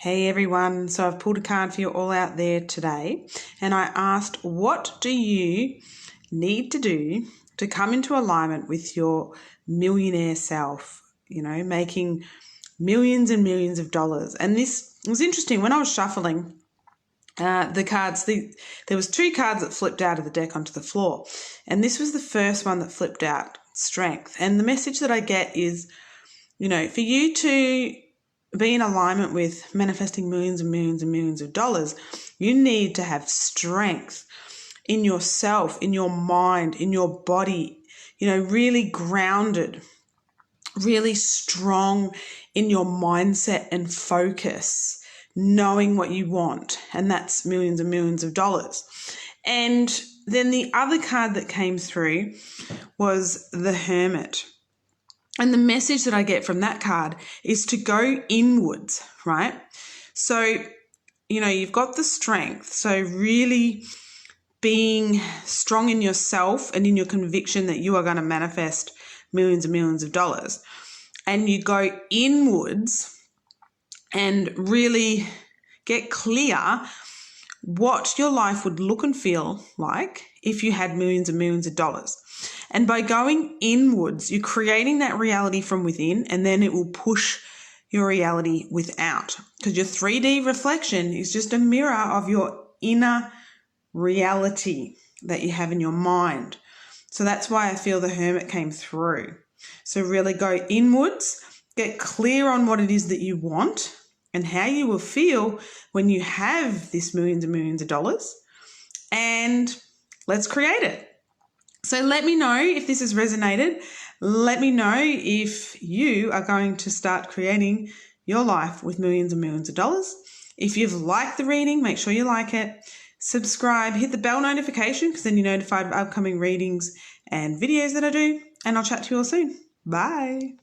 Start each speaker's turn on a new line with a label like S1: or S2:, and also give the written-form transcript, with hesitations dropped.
S1: Hey everyone, so I've pulled a card for you all out there today, and I asked, what do you need to do to come into alignment with your millionaire self, making millions and millions of dollars? And this was interesting. When I was shuffling the cards, there was two cards that flipped out of the deck onto the floor, and this was the first one that flipped out, strength. And the message that I get is, for you to be in alignment with manifesting millions and millions and millions of dollars, you need to have strength in yourself, in your mind, in your body, really grounded, really strong in your mindset and focus, knowing what you want, and that's millions and millions of dollars. And then the other card that came through was the Hermit. And the message that I get from that card is to go inwards, right? So, you've got the strength. So really being strong in yourself and in your conviction that you are going to manifest millions and millions of dollars. And you go inwards and really get clear what your life would look and feel like if you had millions and millions of dollars. And by going inwards, you're creating that reality from within, and then it will push your reality without, because your 3D reflection is just a mirror of your inner reality that you have in your mind. So that's why I feel the Hermit came through. So really go inwards, get clear on what it is that you want and how you will feel when you have this millions and millions of dollars, and let's create it. So let me know if this has resonated. Let me know if you are going to start creating your life with millions and millions of dollars. If you've liked the reading, make sure you like it. Subscribe, hit the bell notification, because then you're notified of upcoming readings and videos that I do. And I'll chat to you all soon. Bye.